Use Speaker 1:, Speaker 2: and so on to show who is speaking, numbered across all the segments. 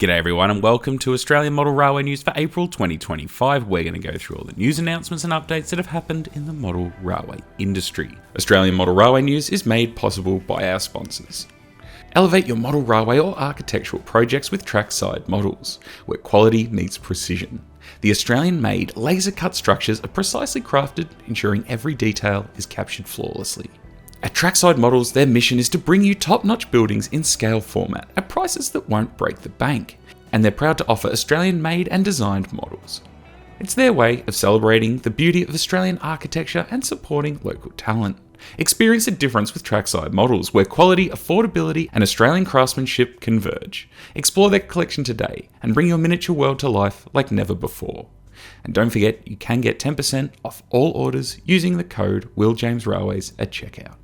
Speaker 1: G'day everyone and welcome to Australian Model Railway News for April 2025. We're going to go through all the news announcements and updates that have happened in the model railway industry. Australian Model Railway News is made possible by our sponsors. Elevate your model railway or architectural projects with Trackside Models, where quality meets precision. The Australian-made laser-cut structures are precisely crafted, ensuring every detail is captured flawlessly. At Trackside Models, their mission is to bring you top-notch buildings in scale format at prices that won't break the bank, and they're proud to offer Australian-made and designed models. It's their way of celebrating the beauty of Australian architecture and supporting local talent. Experience the difference with Trackside Models, where quality, affordability, and Australian craftsmanship converge. Explore their collection today and bring your miniature world to life like never before. And don't forget, you can get 10% off all orders using the code WillJamesRailways at checkout.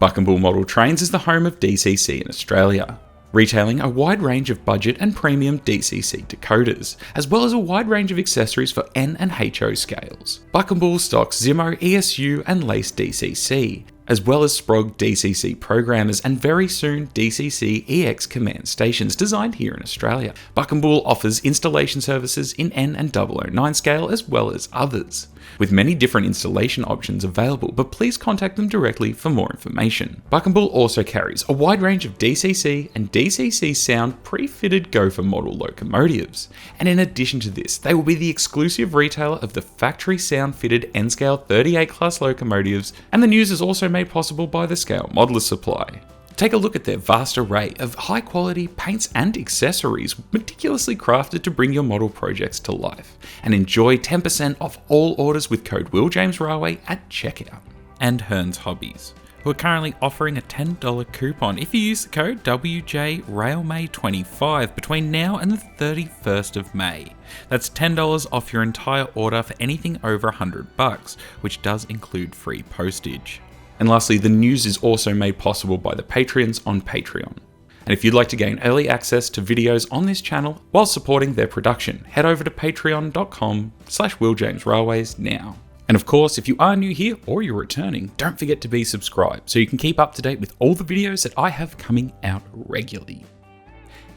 Speaker 1: Buckambool Model Trains is the home of DCC in Australia, retailing a wide range of budget and premium DCC decoders, as well as a wide range of accessories for N and HO scales. Buckambool stocks Zimo, ESU and Lace DCC, as well as Sprog DCC programmers and very soon DCC EX command stations designed here in Australia. Buckambool offers installation services in N and 009 scale as well as others, with many different installation options available, but please contact them directly for more information. Buckambool also carries a wide range of DCC and DCC sound pre-fitted Gopher model locomotives, and in addition to this, they will be the exclusive retailer of the factory sound fitted N-scale 38 class locomotives, and the news is also made possible by the Scale Modelers Supply. Take a look at their vast array of high quality paints and accessories meticulously crafted to bring your model projects to life, and enjoy 10% off all orders with code WillJamesRailway at checkout. And Hearns Hobbies, who are currently offering a $10 coupon if you use the code WJRailMay25 between now and the 31st of May. That's $10 off your entire order for anything over $100, which does include free postage. And lastly, the news is also made possible by the Patreons on Patreon. And if you'd like to gain early access to videos on this channel while supporting their production, head over to patreon.com/WillJamesRailways now. And of course, if you are new here or you're returning, don't forget to be subscribed so you can keep up to date with all the videos that I have coming out regularly.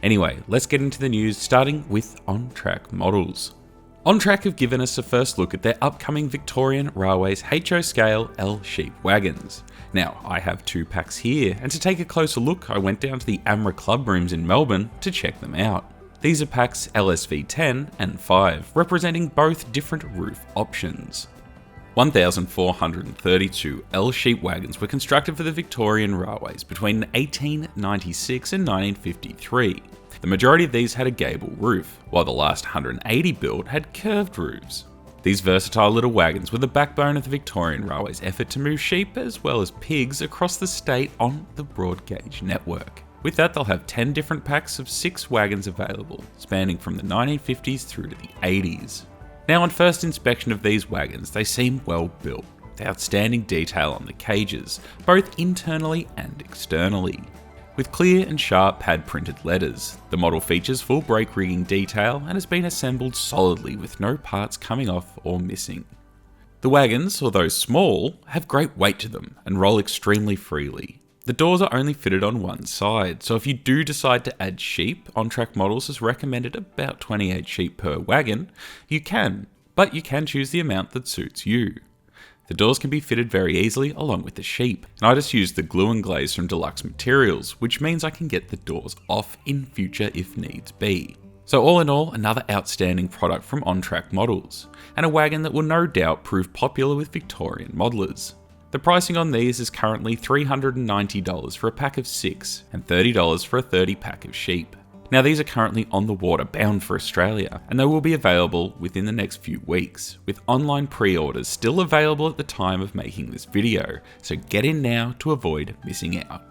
Speaker 1: Anyway, let's get into the news, starting with On Track Models. On Track have given us a first look at their upcoming Victorian Railways HO scale L-sheep wagons. Now, I have two packs here, and to take a closer look, I went down to the AMRA club rooms in Melbourne to check them out. These are packs LSV 10 and 5, representing both different roof options. 1,432 L-sheep wagons were constructed for the Victorian Railways between 1896 and 1953. The majority of these had a gable roof, while the last 180 built had curved roofs. These versatile little wagons were the backbone of the Victorian Railways' effort to move sheep as well as pigs across the state on the broad gauge network. With that, they'll have 10 different packs of 6 wagons available, spanning from the 1950s through to the 80s. Now, on first inspection of these wagons, they seem well built, with outstanding detail on the cages, both internally and externally. With clear and sharp pad printed letters, the model features full brake rigging detail and has been assembled solidly with no parts coming off or missing. The wagons, although small, have great weight to them and roll extremely freely. The doors are only fitted on one side, so if you do decide to add sheep, On Track Models has recommended about 28 sheep per wagon. You can, but you can choose the amount that suits you. The doors can be fitted very easily along with the sheep, and I just used the glue and glaze from Deluxe Materials, which means I can get the doors off in future if needs be. So all in all, another outstanding product from On Track Models, and a wagon that will no doubt prove popular with Victorian modelers. The pricing on these is currently $390 for a pack of 6 and $30 for a 30 pack of sheep. Now, these are currently on the water bound for Australia, and they will be available within the next few weeks, with online pre-orders still available at the time of making this video, so get in now to avoid missing out.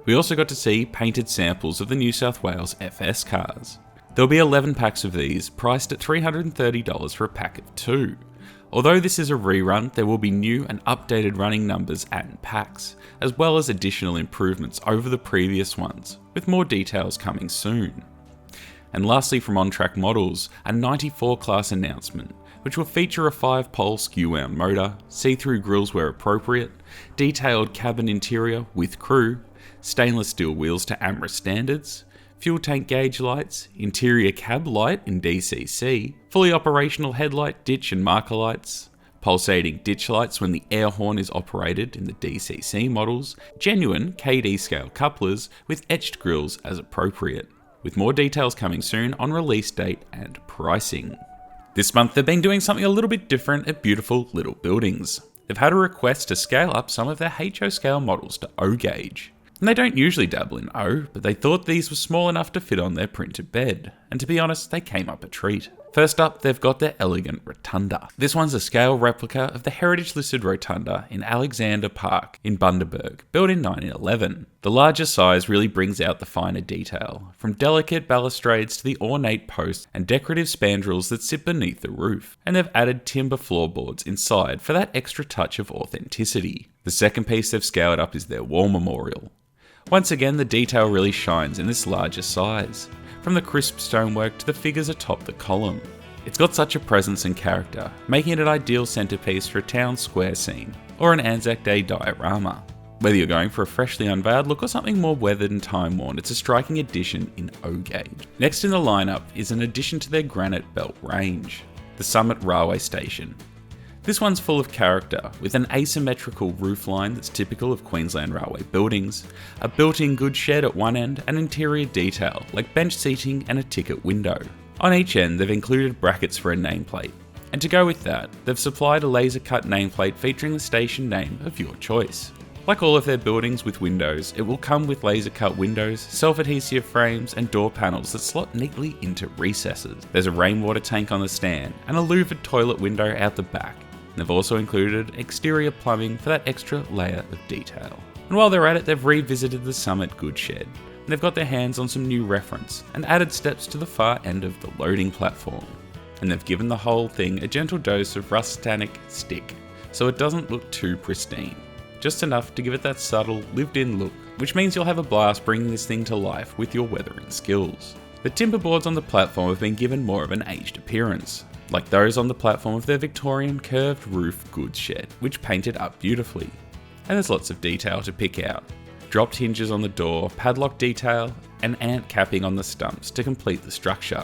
Speaker 1: We also got to see painted samples of the New South Wales FS cars. There'll be 11 packs of these, priced at $330 for a pack of 2. Although this is a rerun, there will be new and updated running numbers and packs, as well as additional improvements over the previous ones, with more details coming soon. And lastly, from On Track Models, a 94 class announcement, which will feature a 5-pole skew-wound motor, see-through grills where appropriate, detailed cabin interior with crew, stainless steel wheels to AMRA standards, fuel tank gauge lights, interior cab light in DCC, fully operational headlight, ditch and marker lights, pulsating ditch lights when the air horn is operated in the DCC models, genuine KD scale couplers with etched grills as appropriate, with more details coming soon on release date and pricing. This month they've been doing something a little bit different at Beautiful Little Buildings. They've had a request to scale up some of their HO scale models to O gauge. And they don't usually dabble in O, but they thought these were small enough to fit on their printed bed, and to be honest, they came up a treat. First up, they've got their elegant rotunda. This one's a scale replica of the heritage-listed rotunda in Alexander Park in Bundaberg, built in 1911. The larger size really brings out the finer detail, from delicate balustrades to the ornate posts and decorative spandrels that sit beneath the roof, and they've added timber floorboards inside for that extra touch of authenticity. The second piece they've scaled up is their wall memorial. Once again, the detail really shines in this larger size, from the crisp stonework to the figures atop the column. It's got such a presence and character, making it an ideal centrepiece for a town square scene, or an Anzac Day diorama. Whether you're going for a freshly unveiled look or something more weathered and time-worn, it's a striking addition in O gauge. Next in the lineup is an addition to their granite belt range, the Summit Railway Station. This one's full of character, with an asymmetrical roofline that's typical of Queensland Railway buildings, a built-in goods shed at one end, and interior detail like bench seating and a ticket window. On each end they've included brackets for a nameplate, and to go with that, they've supplied a laser-cut nameplate featuring the station name of your choice. Like all of their buildings with windows, it will come with laser-cut windows, self-adhesive frames, and door panels that slot neatly into recesses. There's a rainwater tank on the stand, and a louvered toilet window out the back. They've also included exterior plumbing for that extra layer of detail. And while they're at it, they've revisited the Summit goods shed. And they've got their hands on some new reference and added steps to the far end of the loading platform. And they've given the whole thing a gentle dose of rustanic stick, so it doesn't look too pristine. Just enough to give it that subtle, lived-in look, which means you'll have a blast bringing this thing to life with your weathering skills. The timber boards on the platform have been given more of an aged appearance, like those on the platform of their Victorian curved roof goods shed, which painted up beautifully. And there's lots of detail to pick out. Dropped hinges on the door, padlock detail, and ant capping on the stumps to complete the structure.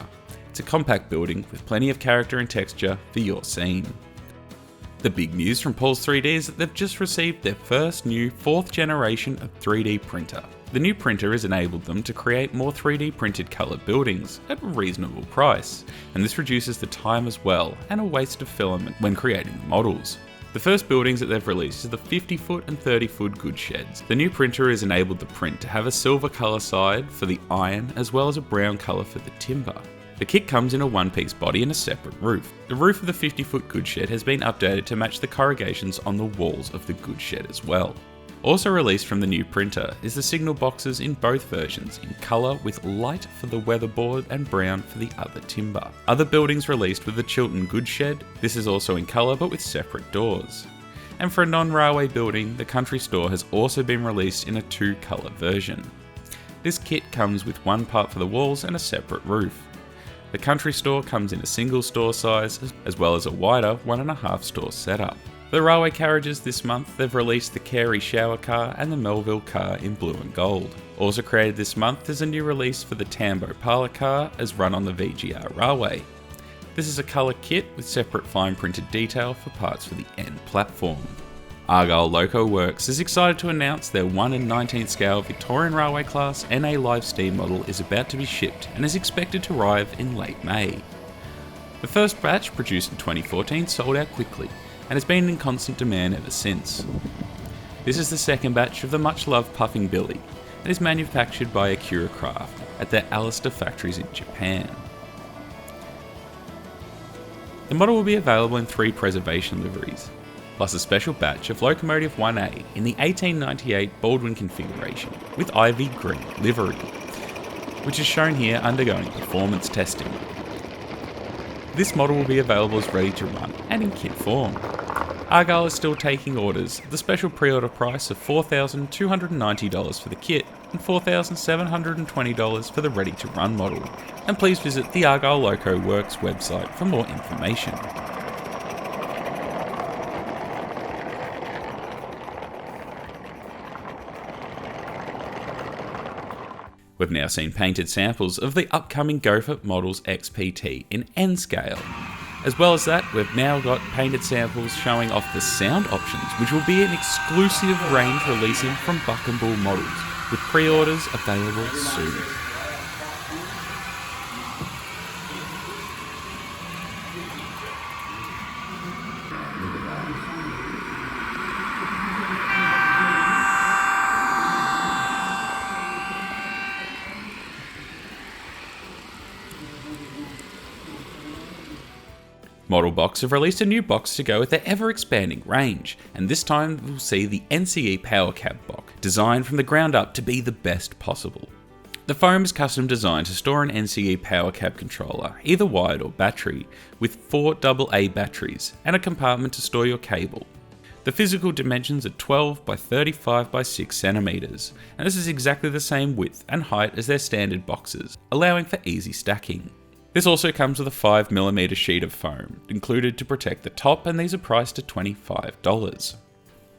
Speaker 1: It's a compact building with plenty of character and texture for your scene. The big news from Paul's 3D is that they've just received their first new 4th generation of 3D printer. The new printer has enabled them to create more 3D printed colour buildings at a reasonable price, and this reduces the time as well and a waste of filament when creating the models. The first buildings that they've released are the 50-foot and 30-foot goods sheds. The new printer has enabled the print to have a silver colour side for the iron as well as a brown colour for the timber. The kit comes in a one-piece body and a separate roof. The roof of the 50-foot goods shed has been updated to match the corrugations on the walls of the goods shed as well. Also released from the new printer is the signal boxes in both versions, in colour with light for the weatherboard and brown for the other timber. Other buildings released with the Chiltern goods shed, this is also in colour but with separate doors. And for a non-railway building, the country store has also been released in a 2-colour version. This kit comes with one part for the walls and a separate roof. The country store comes in a single store size as well as a wider 1.5 store setup. For the railway carriages this month, they've released the Carey shower car and the Melville car in blue and gold. Also created this month is a new release for the Tambo parlour car as run on the VGR railway. This is a colour kit with separate fine printed detail for parts for the end platform. Argyle Loco Works is excited to announce their 1 in 19th scale Victorian Railway class NA Live Steam model is about to be shipped and is expected to arrive in late May. The first batch, produced in 2014, sold out quickly and has been in constant demand ever since. This is the second batch of the much-loved Puffing Billy and is manufactured by Akira Craft at their Alistair factories in Japan. The model will be available in 3 preservation liveries, plus a special batch of Locomotive 1A in the 1898 Baldwin configuration with ivy green livery, which is shown here undergoing performance testing. This model will be available as ready to run and in kit form. Argyle is still taking orders at the special pre-order price of $4,290 for the kit and $4,720 for the ready to run model. And please visit the Argyle Loco Works website for more information. We've now seen painted samples of the upcoming Gopher Models XPT in N scale. As well as that, we've now got painted samples showing off the sound options, which will be an exclusive range releasing from Buckambool Models, with pre-orders available soon. Model Box have released a new box to go with their ever-expanding range, and this time we'll see the NCE Power Cab box, designed from the ground up to be the best possible. The foam is custom designed to store an NCE Power Cab controller, either wired or battery, with 4 AA batteries and a compartment to store your cable. The physical dimensions are 12 by 35 by 6 centimeters, and this is exactly the same width and height as their standard boxes, allowing for easy stacking. This also comes with a 5mm sheet of foam, included to protect the top, and these are priced at $25.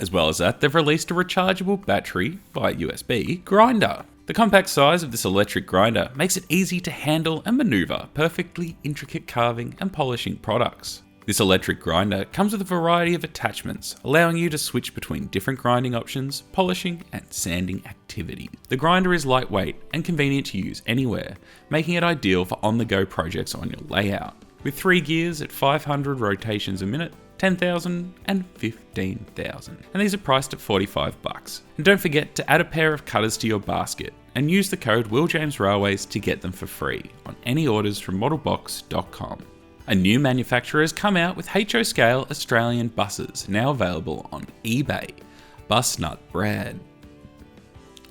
Speaker 1: As well as that, they've released a rechargeable battery via USB grinder. The compact size of this electric grinder makes it easy to handle and maneuver perfectly intricate carving and polishing products. This electric grinder comes with a variety of attachments, allowing you to switch between different grinding options, polishing and sanding activity. The grinder is lightweight and convenient to use anywhere, making it ideal for on-the-go projects on your layout. With 3 gears at 500 rotations a minute, 10,000 and 15,000. And these are priced at $45. And don't forget to add a pair of cutters to your basket and use the code WillJamesRailways to get them for free on any orders from modelbox.com. A new manufacturer has come out with HO scale Australian buses, now available on eBay. Busnut Brad.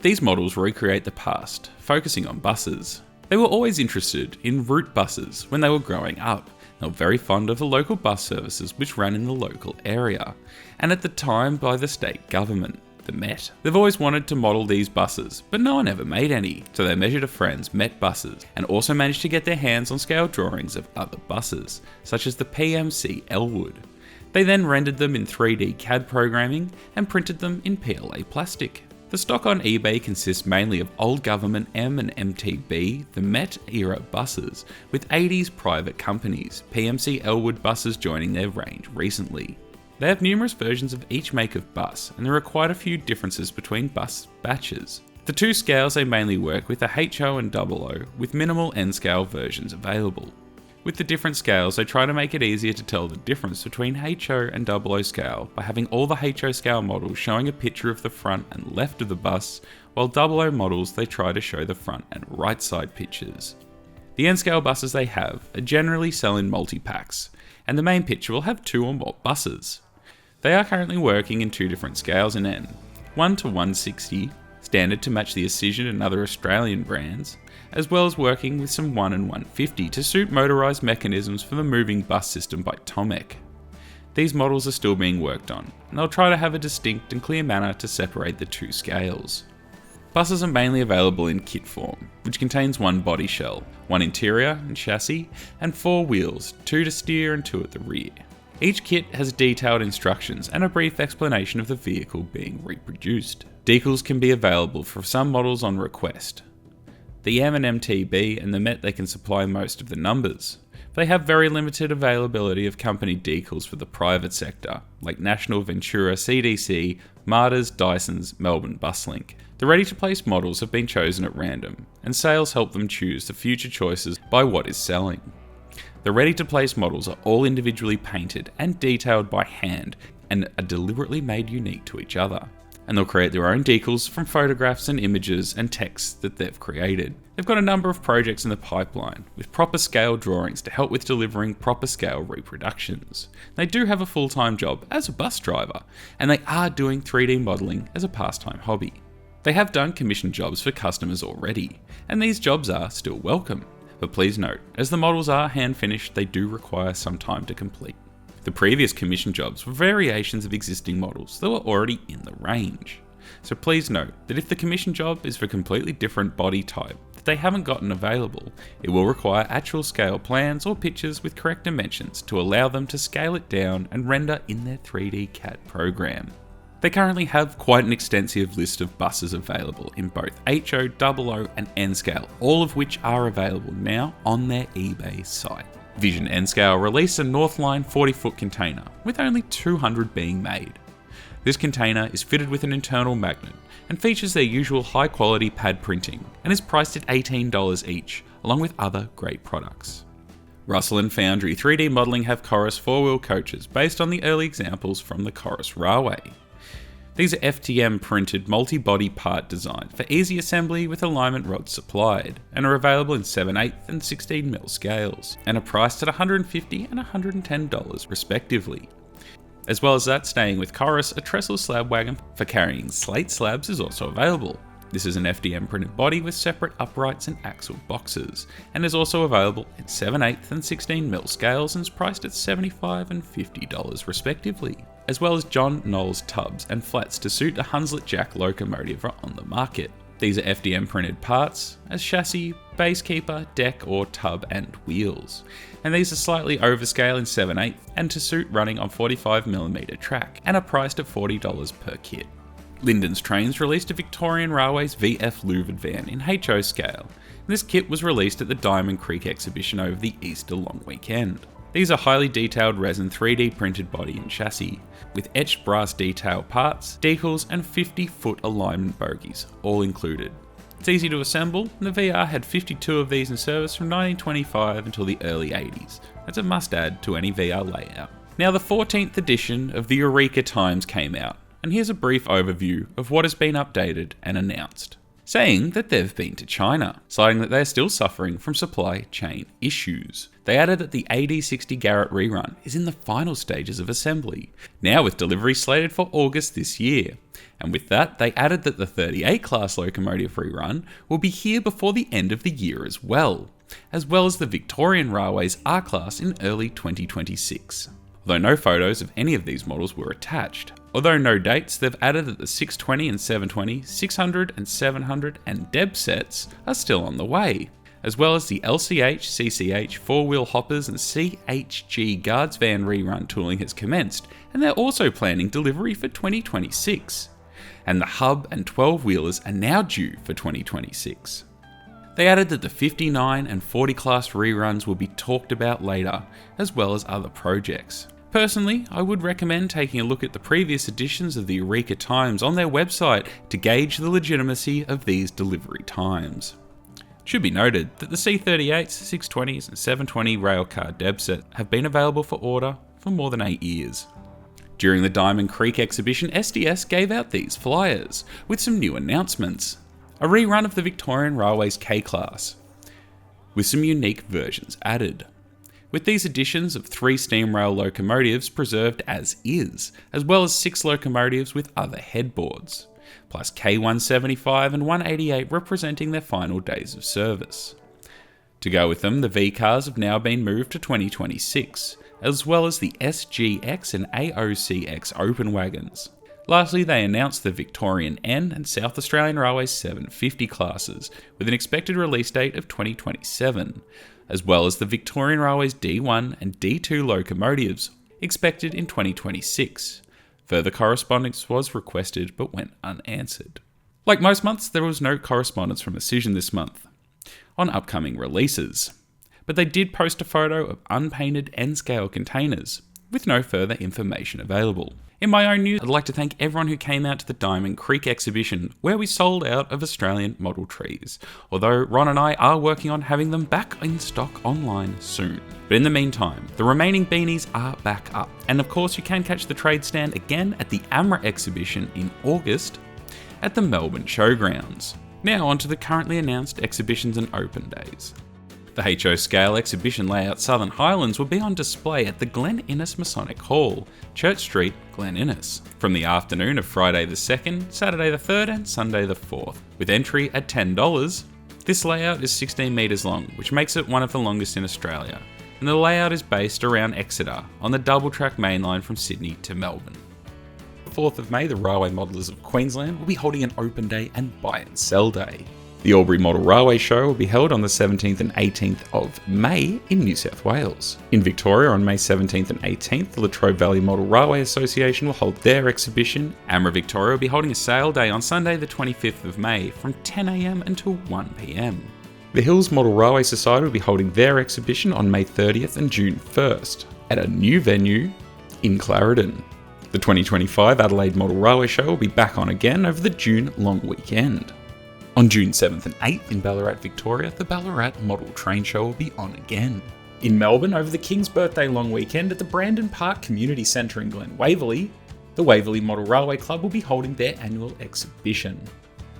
Speaker 1: These models recreate the past, focusing on buses. They were always interested in route buses when they were growing up. They were very fond of the local bus services which ran in the local area, and at the time by the state government, the Met. They've always wanted to model these buses, but no one ever made any, so they measured a friend's Met buses, and also managed to get their hands on scale drawings of other buses, such as the PMC Elwood. They then rendered them in 3D CAD programming and printed them in PLA plastic. The stock on eBay consists mainly of old government M and MTB, the Met era buses, with 80s private companies, PMC Elwood buses joining their range recently. They have numerous versions of each make of bus, and there are quite a few differences between bus batches. The 2 scales they mainly work with are HO and OO, with minimal N-scale versions available. With the different scales, they try to make it easier to tell the difference between HO and OO scale by having all the HO scale models showing a picture of the front and left of the bus, while OO models they try to show the front and right side pictures. The N-scale buses they have are generally sell in multi-packs, and the main picture will have 2 or more buses. They are currently working in 2 different scales in N, 1 to 160, standard to match the Auscision and other Australian brands, as well as working with some 1 and 150 to suit motorised mechanisms for the moving bus system by Tomek. These models are still being worked on, and they'll try to have a distinct and clear manner to separate the 2 scales. Buses are mainly available in kit form, which contains 1 body shell, 1 interior and chassis, and 4 wheels, 2 to steer and 2 at the rear. Each kit has detailed instructions and a brief explanation of the vehicle being reproduced. Decals can be available for some models on request. The M and MTB and the Met they can supply most of the numbers. They have very limited availability of company decals for the private sector, like National Ventura CDC, Marta's, Dyson's, Melbourne Buslink. The ready-to-place models have been chosen at random, and sales help them choose the future choices by what is selling. The ready-to-place models are all individually painted and detailed by hand and are deliberately made unique to each other. And they'll create their own decals from photographs and images and texts that they've created. They've got a number of projects in the pipeline with proper scale drawings to help with delivering proper scale reproductions. They do have a full-time job as a bus driver, and they are doing 3D modelling as a pastime hobby. They have done commission jobs for customers already, and these jobs are still welcome. But please note, as the models are hand-finished, they do require some time to complete. The previous commission jobs were variations of existing models that were already in the range. So please note that if the commission job is for a completely different body type that they haven't gotten available, it will require actual scale plans or pictures with correct dimensions to allow them to scale it down and render in their 3D CAD program. They currently have quite an extensive list of buses available in both HO, OO and N-Scale, all of which are available now on their eBay site. Vision N-Scale released a Northline 40-foot container, with only 200 being made. This container is fitted with an internal magnet and features their usual high-quality pad printing and is priced at $18 each, along with other great products. Russllyn Foundry 3D Modelling have Corus 4-wheel coaches based on the early examples from the Corus Railway. These are FTM printed multi-body part designed for easy assembly with alignment rods supplied, and are available in 7/8 and 16mm scales, and are priced at $150 and $110 respectively. As well as that, staying with Corus, a trestle slab wagon for carrying slate slabs is also available. This is an FDM printed body with separate uprights and axle boxes, and is also available in 7/8 and 16mm scales and is priced at $75 and $50 respectively. As well as John Knowles tubs and flats to suit a Hunslet Jack locomotive are on the market. These are FDM printed parts as chassis, base keeper, deck or tub and wheels. And these are slightly overscale in 7/8 and to suit running on 45mm track and are priced at $40 per kit. Lyndons Trains released a Victorian Railways VF louvered van in HO scale. And this kit was released at the Diamond Creek exhibition over the Easter long weekend. These are highly detailed resin 3D printed body and chassis, with etched brass detail parts, decals and 50-foot alignment bogies, all included. It's easy to assemble, and the VR had 52 of these in service from 1925 until the early 80s. That's a must-add to any VR layout. Now the 14th edition of the Eureka Times came out, and here's a brief overview of what has been updated and announced. Saying that they've been to China, citing that they're still suffering from supply chain issues. They added that the AD60 Garrett rerun is in the final stages of assembly, now with delivery slated for August this year. And with that, they added that the 38 class locomotive rerun will be here before the end of the year as well as the Victorian Railways R-Class in early 2026. Although no photos of any of these models were attached. Although no dates, they've added that the 620 and 720, 600 and 700 and DEB sets are still on the way, as well as the LCH, CCH, 4-wheel hoppers and CHG Guards van rerun tooling has commenced, and they're also planning delivery for 2026. And the hub and 12-wheelers are now due for 2026. They added that the 59 and 40 class reruns will be talked about later, as well as other projects. Personally, I would recommend taking a look at the previous editions of the Eureka Times on their website to gauge the legitimacy of these delivery times. It should be noted that the C38s, 620s and 720 railcar DEB set have been available for order for more than 8 years. During the Diamond Creek exhibition, SDS gave out these flyers with some new announcements. A rerun of the Victorian Railways K-Class, with some unique versions added. With these additions of 3 steam rail locomotives preserved as is, as well as 6 locomotives with other headboards, plus K175 and 188 representing their final days of service. To go with them, the V-cars have now been moved to 2026, as well as the SGX and AOCX open wagons. Lastly, they announced the Victorian N and South Australian Railways 750 classes, with an expected release date of 2027, as well as the Victorian Railways D1 and D2 locomotives, expected in 2026. Further correspondence was requested but went unanswered. Like most months, there was no correspondence from Auscision this month on upcoming releases, but they did post a photo of unpainted N-scale containers, with no further information available. In my own news, I'd like to thank everyone who came out to the Diamond Creek exhibition, where we sold out of Australian model trees, although Ron and I are working on having them back in stock online soon. But in the meantime, the remaining beanies are back up, and of course you can catch the trade stand again at the AMRA exhibition in August at the Melbourne Showgrounds. Now on to the currently announced exhibitions and open days. The HO Scale exhibition layout Southern Highlands will be on display at the Glen Innes Masonic Hall, Church Street, Glen Innes, from the afternoon of Friday the 2nd, Saturday the 3rd and Sunday the 4th, with entry at $10. This layout is 16 metres long, which makes it one of the longest in Australia, and the layout is based around Exeter on the double-track mainline from Sydney to Melbourne. The 4th of May, the Railway Modelers of Queensland will be holding an open day and buy and sell day. The Albury Model Railway Show will be held on the 17th and 18th of May in New South Wales. In Victoria on May 17th and 18th, the Latrobe Valley Model Railway Association will hold their exhibition. AMRA Victoria will be holding a sale day on Sunday the 25th of May from 10 a.m. until 1 p.m. The Hills Model Railway Society will be holding their exhibition on May 30th and June 1st at a new venue in Clarendon. The 2025 Adelaide Model Railway Show will be back on again over the June long weekend. On June 7th and 8th in Ballarat, Victoria, the Ballarat Model Train Show will be on again. In Melbourne, over the King's Birthday long weekend at the Brandon Park Community Centre in Glen Waverley, the Waverley Model Railway Club will be holding their annual exhibition.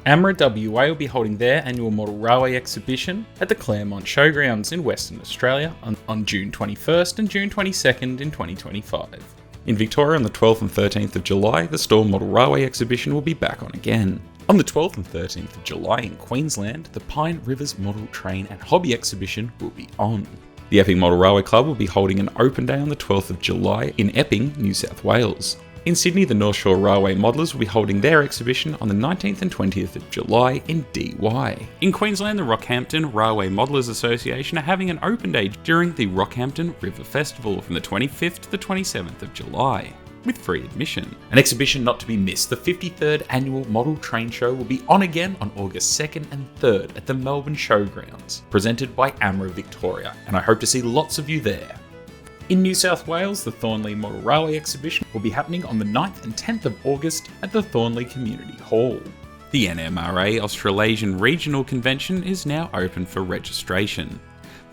Speaker 1: AMRA WA will be holding their annual Model Railway exhibition at the Claremont Showgrounds in Western Australia on June 21st and June 22nd in 2025. In Victoria on the 12th and 13th of July, the Storm Model Railway exhibition will be back on again. On the 12th and 13th of July in Queensland, the Pine Rivers Model Train and Hobby exhibition will be on. The Epping Model Railway Club will be holding an open day on the 12th of July in Epping, New South Wales. In Sydney, the North Shore Railway Modelers will be holding their exhibition on the 19th and 20th of July in DY. In Queensland, the Rockhampton Railway Modelers Association are having an open day during the Rockhampton River Festival from the 25th to the 27th of July, with free admission. An exhibition not to be missed, the 53rd Annual Model Train Show will be on again on August 2nd and 3rd at the Melbourne Showgrounds, presented by AMRA Victoria, and I hope to see lots of you there. In New South Wales, the Thornley Model Railway exhibition will be happening on the 9th and 10th of August at the Thornley Community Hall. The NMRA Australasian Regional Convention is now open for registration.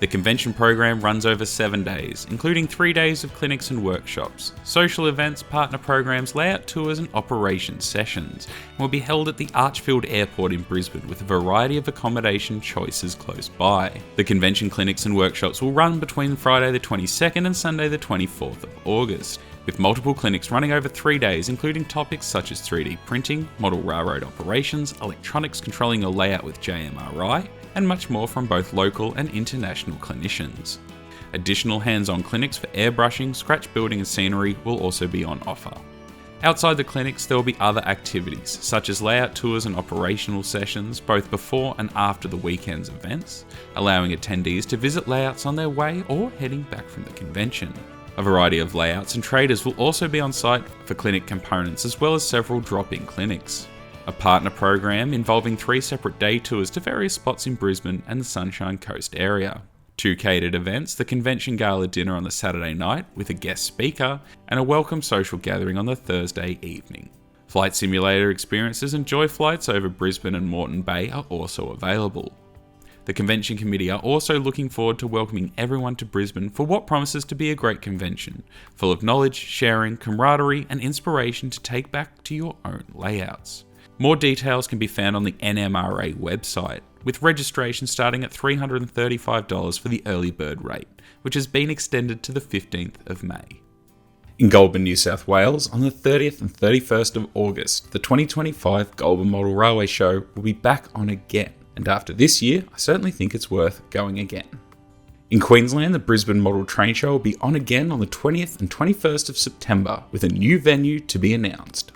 Speaker 1: The convention program runs over 7 days, including 3 days of clinics and workshops, social events, partner programs, layout tours and operations sessions, and will be held at the Archfield Airport in Brisbane with a variety of accommodation choices close by. The convention clinics and workshops will run between Friday the 22nd and Sunday the 24th of August, with multiple clinics running over 3 days, including topics such as 3D printing, model railroad operations, electronics controlling your layout with JMRI, and much more from both local and international clinicians. Additional hands-on clinics for airbrushing, scratch building and scenery will also be on offer. Outside the clinics, there will be other activities, such as layout tours and operational sessions, both before and after the weekend's events, allowing attendees to visit layouts on their way or heading back from the convention. A variety of layouts and traders will also be on site for clinic components, as well as several drop-in clinics. A partner program involving 3 separate day tours to various spots in Brisbane and the Sunshine Coast area. 2 catered events, the convention gala dinner on the Saturday night with a guest speaker, and a welcome social gathering on the Thursday evening. Flight simulator experiences and joy flights over Brisbane and Moreton Bay are also available. The convention committee are also looking forward to welcoming everyone to Brisbane for what promises to be a great convention, full of knowledge, sharing, camaraderie, and inspiration to take back to your own layouts. More details can be found on the NMRA website, with registration starting at $335 for the early bird rate, which has been extended to the 15th of May. In Goulburn, New South Wales, on the 30th and 31st of August, the 2025 Goulburn Model Railway Show will be back on again, and after this year, I certainly think it's worth going again. In Queensland, the Brisbane Model Train Show will be on again on the 20th and 21st of September, with a new venue to be announced.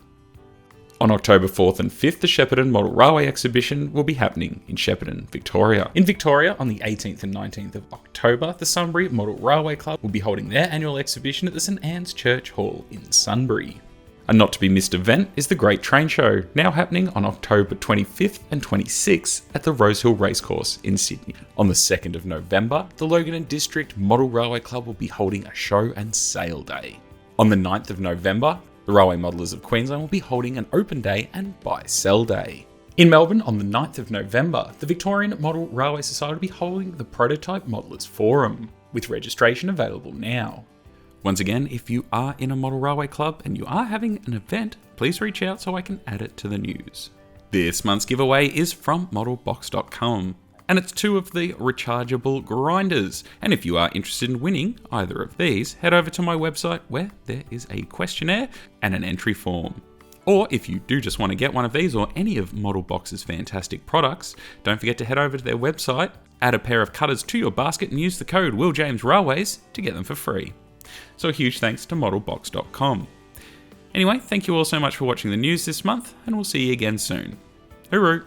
Speaker 1: On October 4th and 5th, the Shepparton Model Railway exhibition will be happening in Shepparton, Victoria. In Victoria, on the 18th and 19th of October, the Sunbury Model Railway Club will be holding their annual exhibition at the St Anne's Church Hall in Sunbury. A not to be missed event is the Great Train Show, now happening on October 25th and 26th at the Rosehill Racecourse in Sydney. On the 2nd of November, the Logan and District Model Railway Club will be holding a show and sale day. On the 9th of November, the Railway Modelers of Queensland will be holding an open day and buy-sell day. In Melbourne, on the 9th of November, the Victorian Model Railway Society will be holding the Prototype Modelers Forum, with registration available now. Once again, if you are in a model railway club and you are having an event, please reach out so I can add it to the news. This month's giveaway is from modelbox.com. And it's 2 of the rechargeable grinders. And if you are interested in winning either of these, head over to my website where there is a questionnaire and an entry form. Or if you do just want to get one of these or any of Modelbox's fantastic products, don't forget to head over to their website, add a pair of cutters to your basket and use the code WillJamesRailways to get them for free. So a huge thanks to modelbox.com. Anyway, thank you all so much for watching the news this month, and we'll see you again soon. Hooroo!